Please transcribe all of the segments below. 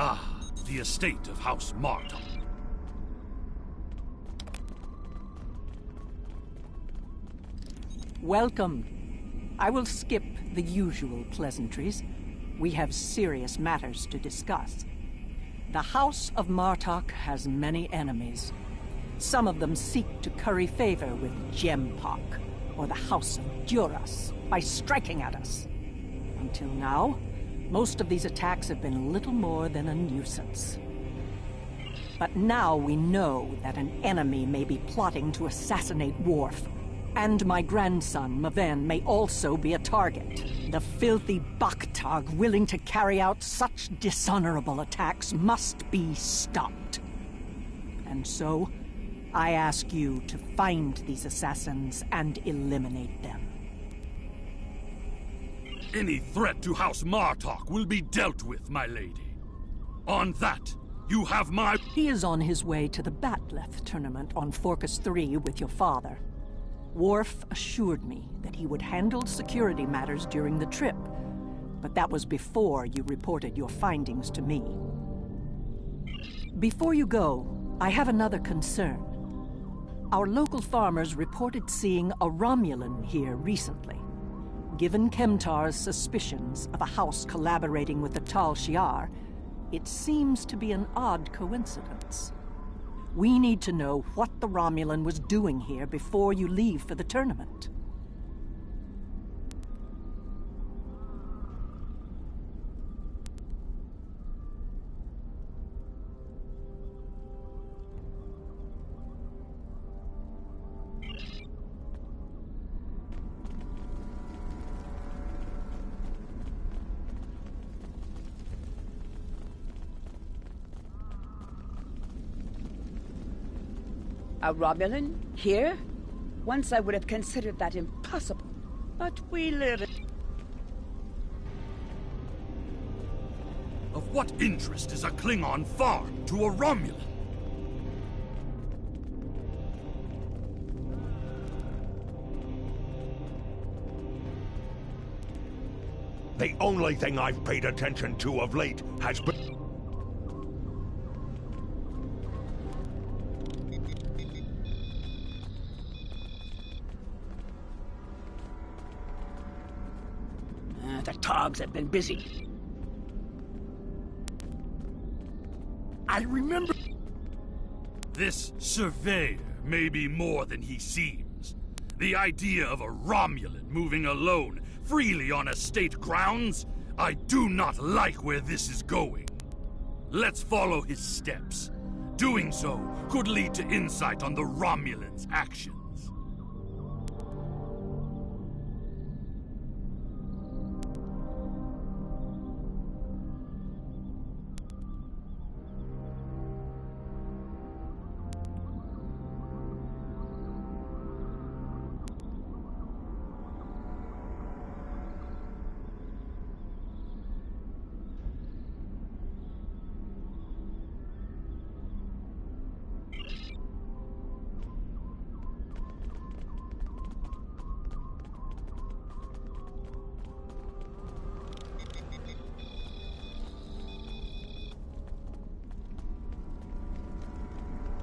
Ah, the estate of House Martok. Welcome. I will skip the usual pleasantries. We have serious matters to discuss. The House of Martok has many enemies. Some of them seek to curry favor with Gempok, or the House of Duras, by striking at us. Until now, most of these attacks have been little more than a nuisance. But now we know that an enemy may be plotting to assassinate Worf. And my grandson, Maven, may also be a target. The filthy Baktag willing to carry out such dishonorable attacks must be stopped. And so, I ask you to find these assassins and eliminate them. Any threat to House Martok will be dealt with, my lady. On that, you have my... He is on his way to the Batleth tournament on Forcus 3 with your father. Worf assured me that he would handle security matters during the trip, but that was before you reported your findings to me. Before you go, I have another concern. Our local farmers reported seeing a Romulan here recently. Given Kemtar's suspicions of a house collaborating with the Tal Shiar, it seems to be an odd coincidence. We need to know what the Romulan was doing here before you leave for the tournament. A Romulan? Here? Once I would have considered that impossible. But we live in... Of what interest is a Klingon farm to a Romulan? The only thing I've paid attention to of late has been... The Togs have been busy. I remember... This surveyor may be more than he seems. The idea of a Romulan moving alone, freely on estate grounds? I do not like where this is going. Let's follow his steps. Doing so could lead to insight on the Romulan's actions.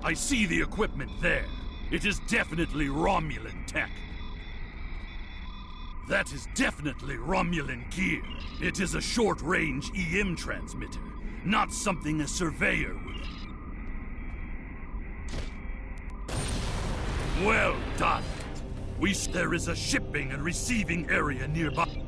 I see the equipment there. It is definitely Romulan tech. That is definitely Romulan gear. It is a short-range EM transmitter, not something a surveyor would. Well done. There is a shipping and receiving area nearby.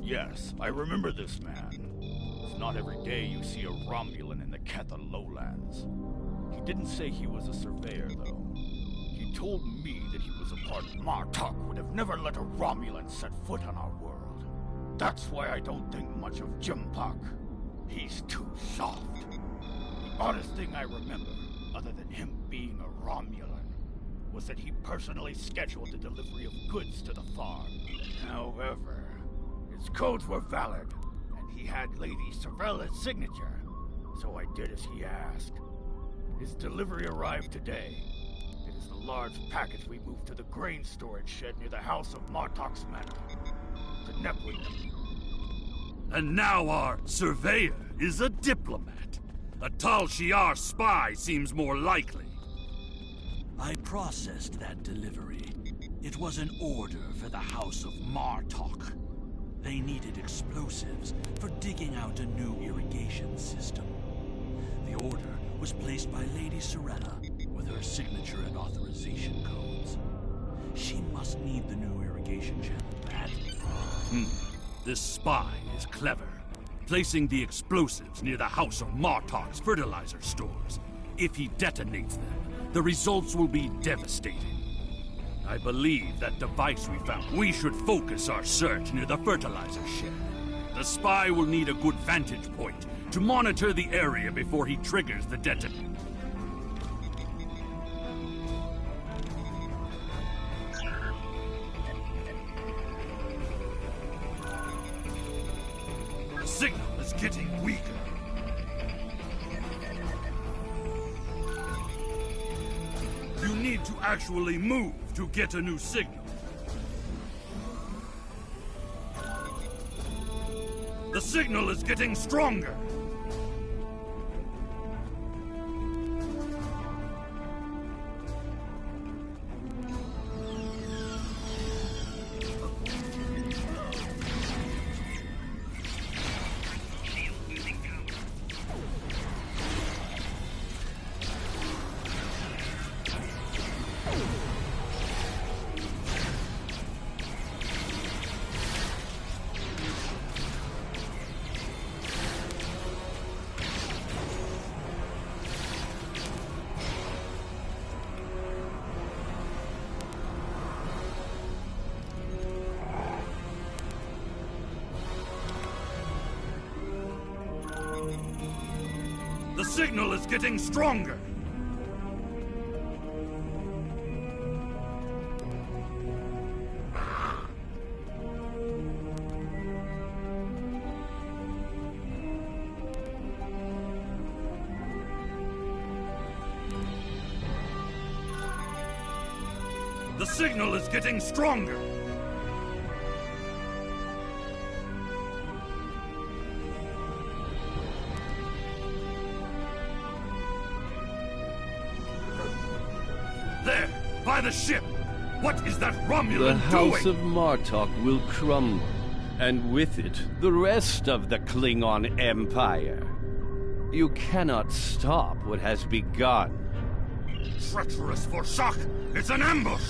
Yes, I remember this man. It's not every day you see a Romulan in the Ketha lowlands. He didn't say he was a surveyor, though. He told me that he was a part Martok would have never let a Romulan set foot on our world. That's why I don't think much of Jimpak. He's too soft. The oddest thing I remember, other than him being a Romulan, was that he personally scheduled the delivery of goods to the farm. However, his codes were valid, and he had Lady Sorvella's signature, so I did as he asked. His delivery arrived today. It is the large package we moved to the grain storage shed near the house of Martok's Manor. Connect with them. And now our surveyor is a diplomat. A Tal Shiar spy seems more likely. I processed that delivery. It was an order for the House of Martok. They needed explosives for digging out a new irrigation system. The order was placed by Lady Sorella with her signature and authorization codes. She must need the new irrigation channel badly. This spy is clever, placing the explosives near the House of Martok's fertilizer stores. If he detonates them, the results will be devastating. I believe that device we found. We should focus our search near the fertilizer shed. The spy will need a good vantage point to monitor the area before he triggers the detonator. The signal is getting weaker. You need to actually move to get a new signal. The signal is getting stronger. The signal is getting stronger. The signal is getting stronger. There, by the ship. What is that Romulan The House doing? of Martok will crumble, and with it, the rest of the Klingon Empire. You cannot stop what has begun. Treacherous for shock! It's an ambush!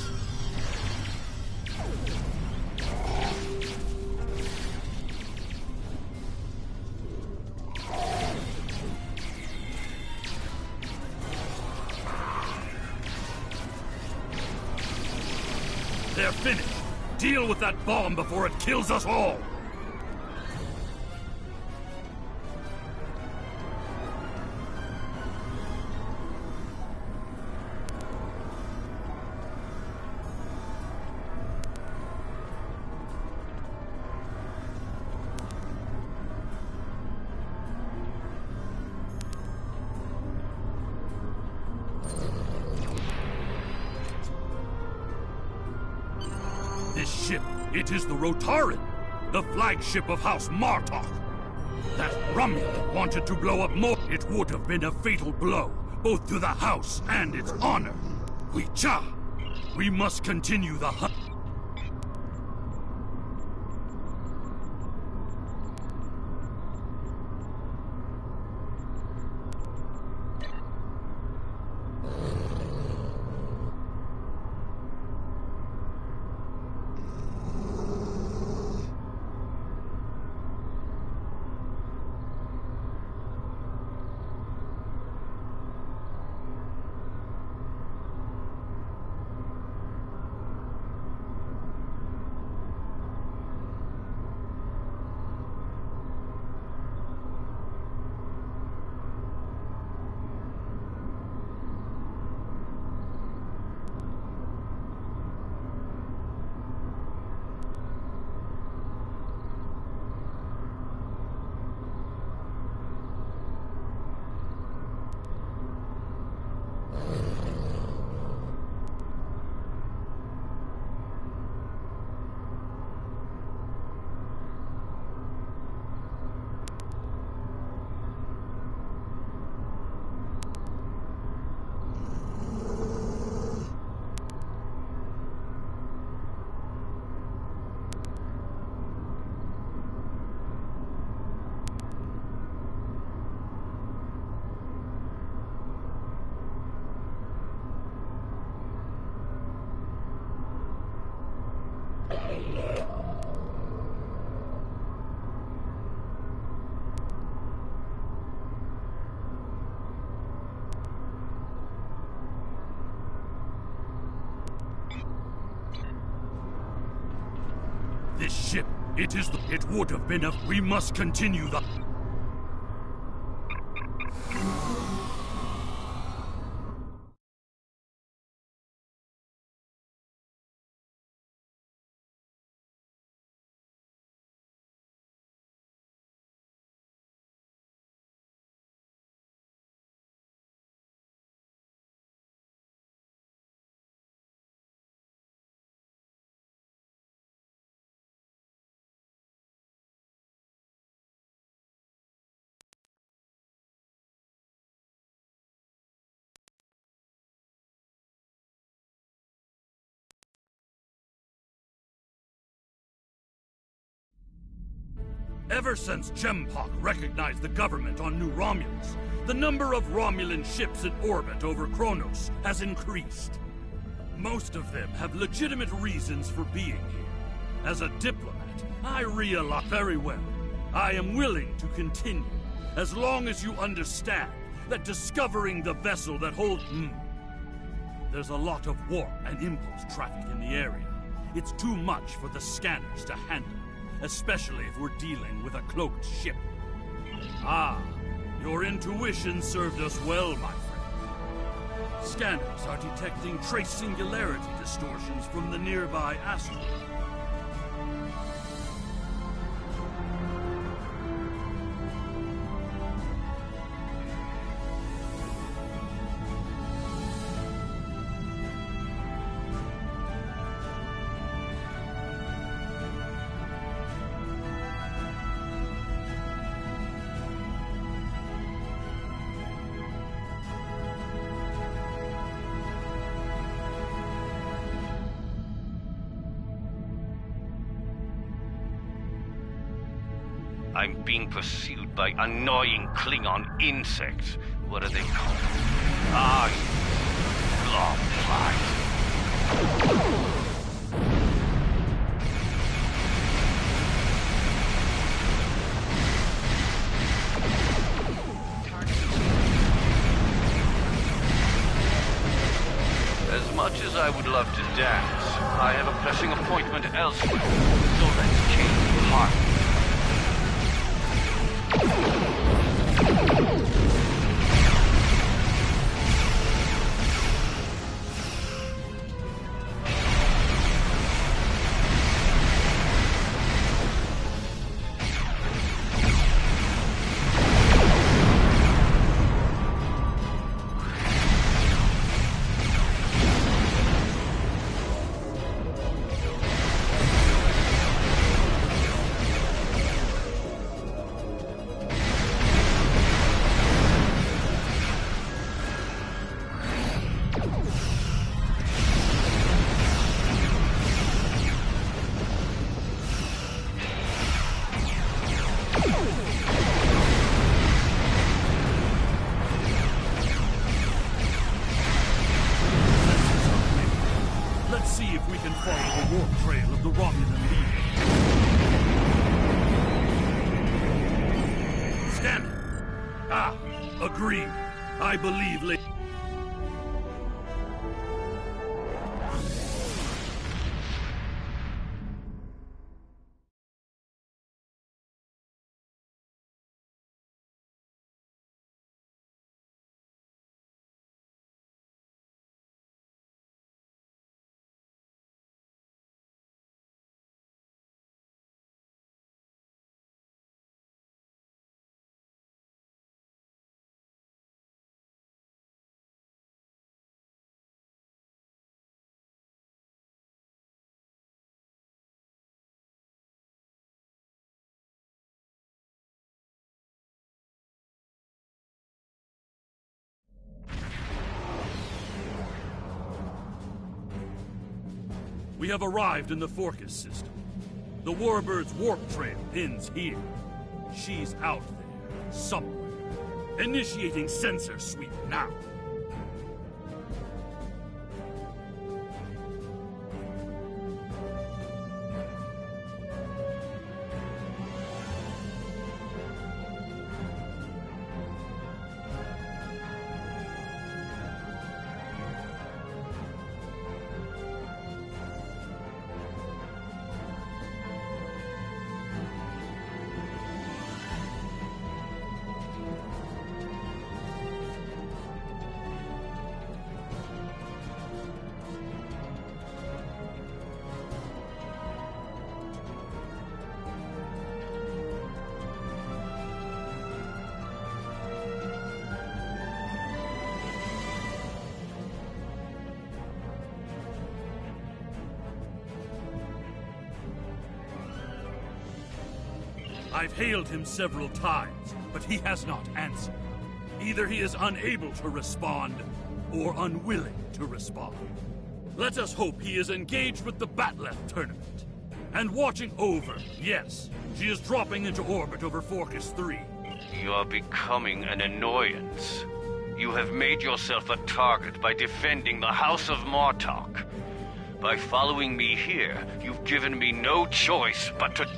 They're finished. Deal with that bomb before it kills us all! This ship, it is the Rotaran, the flagship of House Martok. That Romulan wanted to blow up more. It would have been a fatal blow, both to the House and its honor. We must continue the hunt. This ship, it would have been we must continue the... Ever since Gempok recognized the government on New Romulus, the number of Romulan ships in orbit over Kronos has increased. Most of them have legitimate reasons for being here. As a diplomat, I realize very well. I am willing to continue, as long as you understand that discovering the vessel that holds... There's a lot of warp and impulse traffic in the area. It's too much for the scanners to handle, especially if we're dealing with a cloaked ship. Ah, your intuition served us well, my friend. Scanners are detecting trace singularity distortions from the nearby asteroid. I'm being pursued by annoying Klingon insects. What are they called? Ah, globflies. As much as I would love to dance, I have a pressing appointment elsewhere. So let's change heart. Let's see if we can follow the warp trail of the Romulan leader. Scanning. Ah, agreed. I believe we have arrived in the Forcus system. The Warbird's warp trail ends here. She's out there, somewhere. Initiating sensor sweep now. I've hailed him several times, but he has not answered. Either he is unable to respond, or unwilling to respond. Let us hope he is engaged with the Batleth tournament. And watching over, yes, she is dropping into orbit over Forcus 3. You're becoming an annoyance. You have made yourself a target by defending the House of Martok. By following me here, you've given me no choice but to...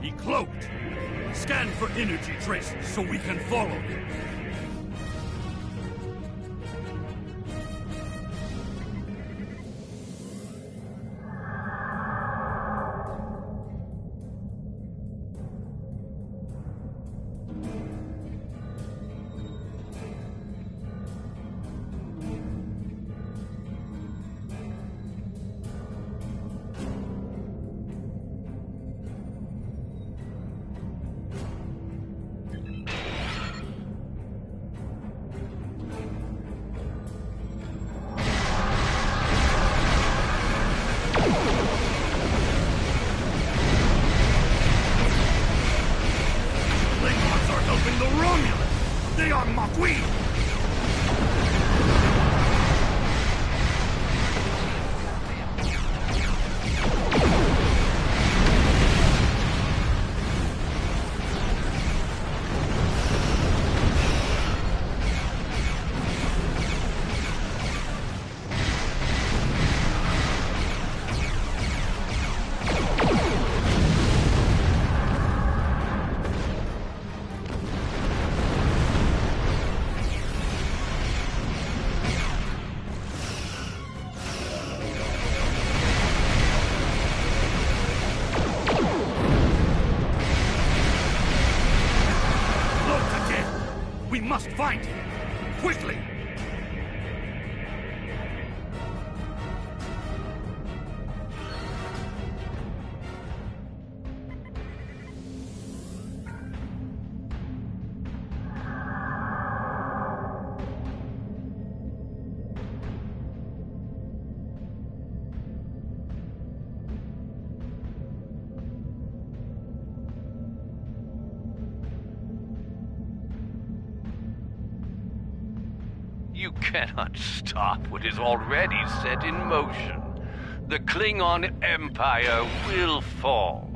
He cloaked! Scan for energy traces so we can follow him. They are Makui! We must find him! Quickly! You cannot stop what is already set in motion. The Klingon Empire will fall.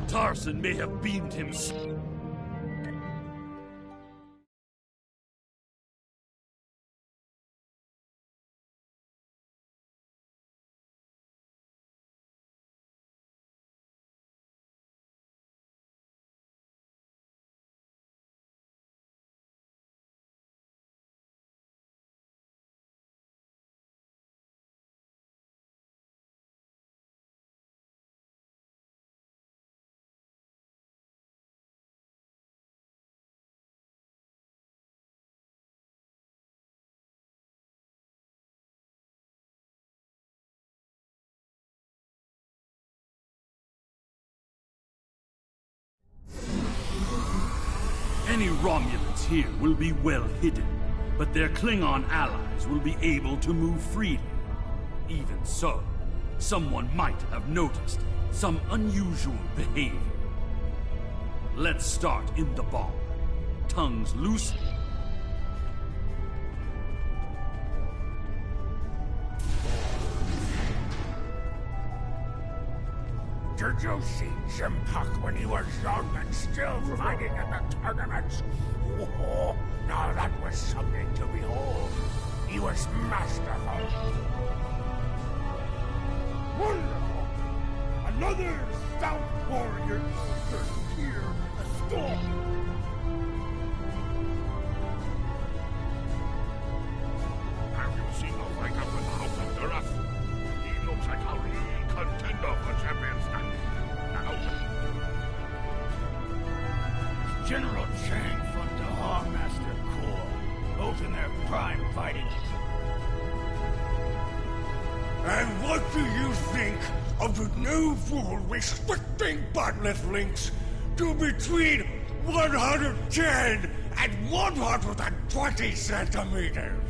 Tarson may have beamed him. Any Romulans here will be well hidden, but their Klingon allies will be able to move freely. Even so, someone might have noticed some unusual behavior. Let's start in the bar. Tongues loose. Did you see Jimpuck when he was young and still fighting at the tournaments? Oh, now that was something to behold. He was masterful. Wonderful! Another stout warrior to hear a storm. Have you seen the fight up in the house under us? He looks like a real contender for champions. General Chang fought the Hawkmaster Corps, both in their prime fighting. And what do you think of the new rule restricting botnet links to between 110 and 120 centimeters?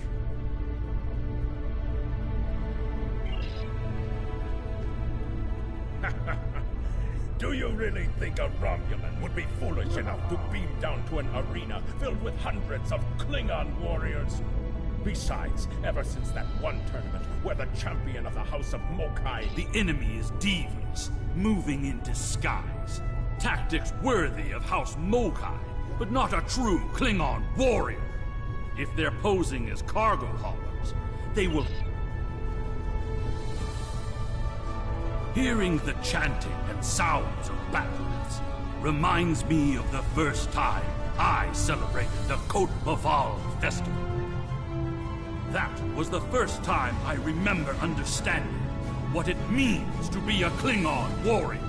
Do you really think a Romulan would be foolish enough to beam down to an arena filled with hundreds of Klingon warriors? Besides, ever since that one tournament where the champion of the House of Mokai... The enemy is devious, moving in disguise. Tactics worthy of House Mokai, but not a true Klingon warrior. If they're posing as cargo haulers, they will... Hearing the chanting and sounds of battles reminds me of the first time I celebrated the Côte Maval festival. That was the first time I remember understanding what it means to be a Klingon warrior.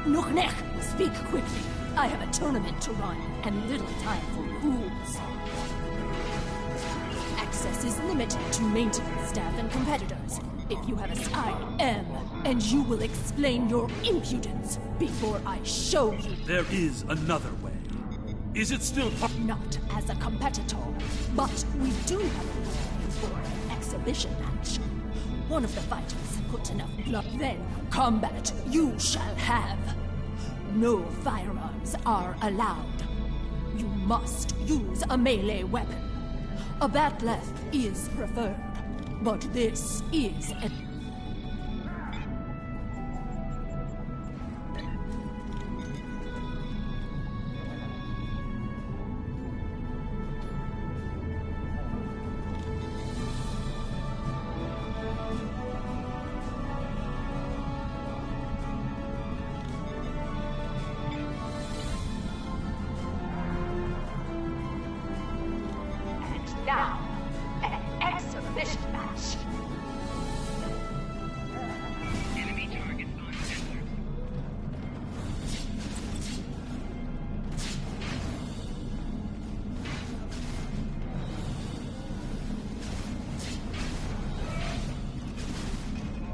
Nuknek, speak quickly. I have a tournament to run and little time for rules. Access is limited to maintenance staff and competitors. If you have I am, and you will explain your impudence before I show you. There is another way. Is it still Not as a competitor, but we do have a plan for an exhibition match. One of the fighters put enough blood, then combat you shall have. No firearms are allowed. You must use a melee weapon. A bat'leth is preferred, but this is an... Now, an exhibition match. Enemy target on center.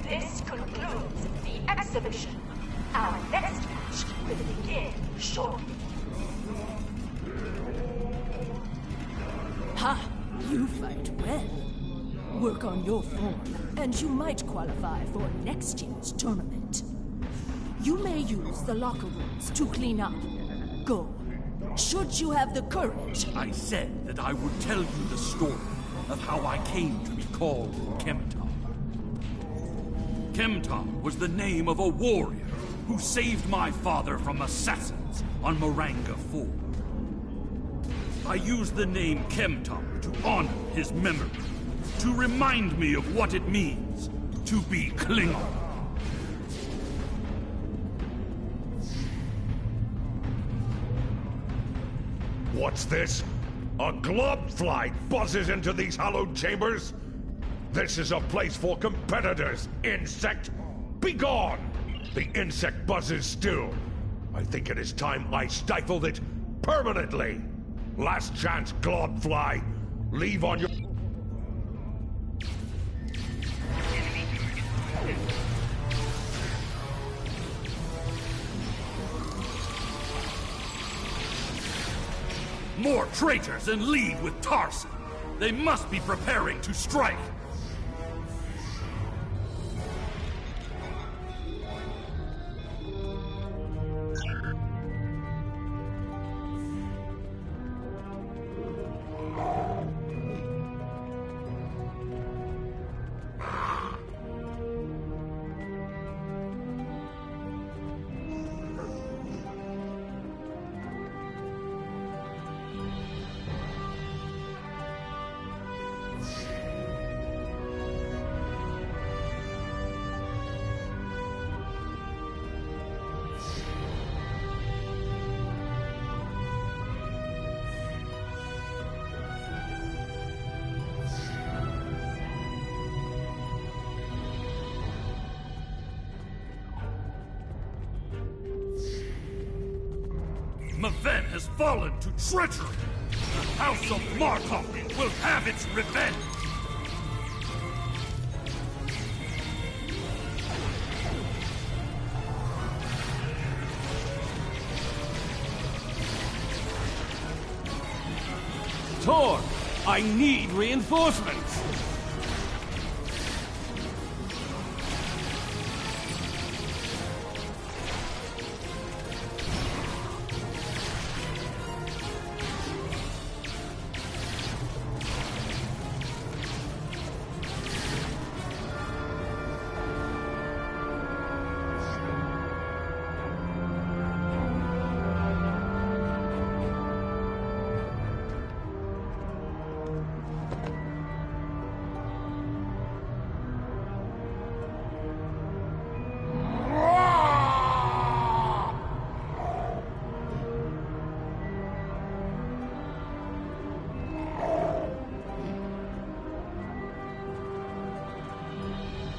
This concludes the exhibition. Our next match will begin shortly. Ha! You fight well. Work on your form, and you might qualify for next year's tournament. You may use the locker rooms to clean up. Go. Should you have the courage. I said that I would tell you the story of how I came to be called Chemtar. Chemtar was the name of a warrior who saved my father from assassins on Moranga 4. I used the name Chemtar to honor his memory, to remind me of what it means to be Klingon. What's this? A globfly buzzes into these hallowed chambers? This is a place for competitors, insect! Begone! The insect buzzes still. I think it is time I stifled it permanently. Last chance, globfly. Leave on your... more traitors and leave with Tarson. They must be preparing to strike. Maven has fallen to treachery. The House of Martok will have its revenge. Tor, I need reinforcements.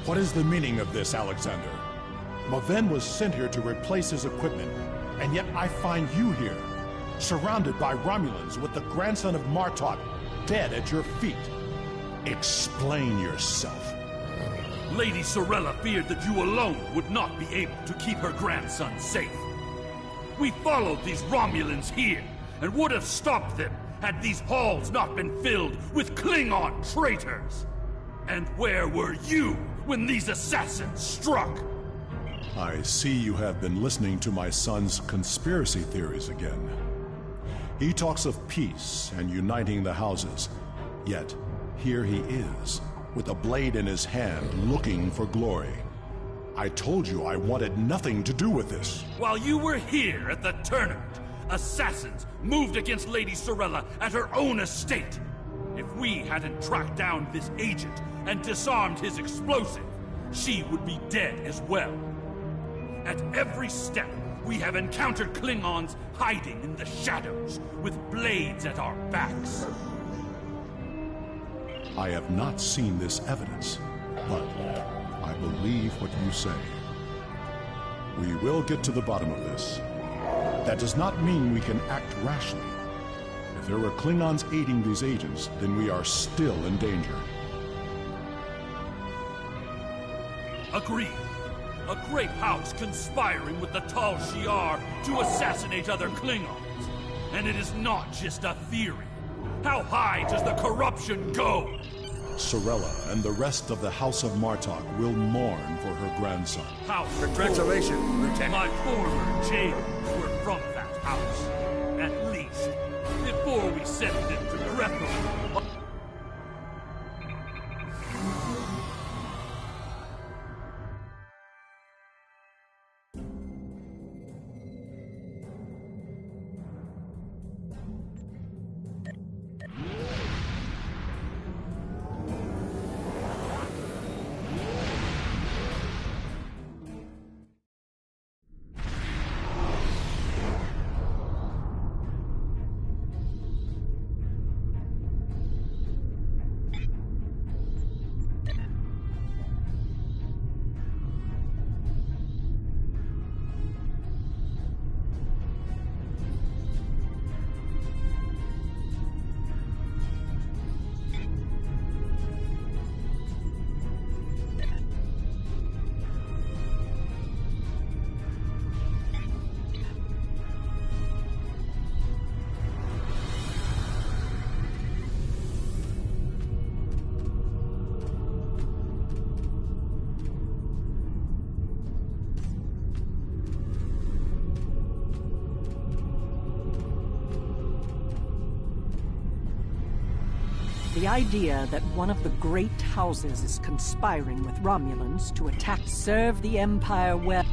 What is the meaning of this, Alexander? Maven was sent here to replace his equipment, and yet I find you here, surrounded by Romulans with the grandson of Martok dead at your feet. Explain yourself. Lady Sorella feared that you alone would not be able to keep her grandson safe. We followed these Romulans here, and would have stopped them had these halls not been filled with Klingon traitors. And where were you when these assassins struck? I see you have been listening to my son's conspiracy theories again. He talks of peace and uniting the houses, yet here he is, with a blade in his hand, looking for glory. I told you I wanted nothing to do with this. While you were here at the tournament, assassins moved against Lady Sorella at her own estate. If we hadn't tracked down this agent and disarmed his explosive, she would be dead as well. At every step, we have encountered Klingons hiding in the shadows, with blades at our backs. I have not seen this evidence, but I believe what you say. We will get to the bottom of this. That does not mean we can act rashly. If there were Klingons aiding these agents, then we are still in danger. Agreed. A great house conspiring with the Tal Shiar to assassinate other Klingons. And it is not just a theory. How high does the corruption go? Sorella and the rest of the House of Martok will mourn for her grandson. Congratulations, Lieutenant. My former jailers were from that house. At least, before we sent them to Greco. The idea that one of the great houses is conspiring with Romulans to attack serve the Empire well.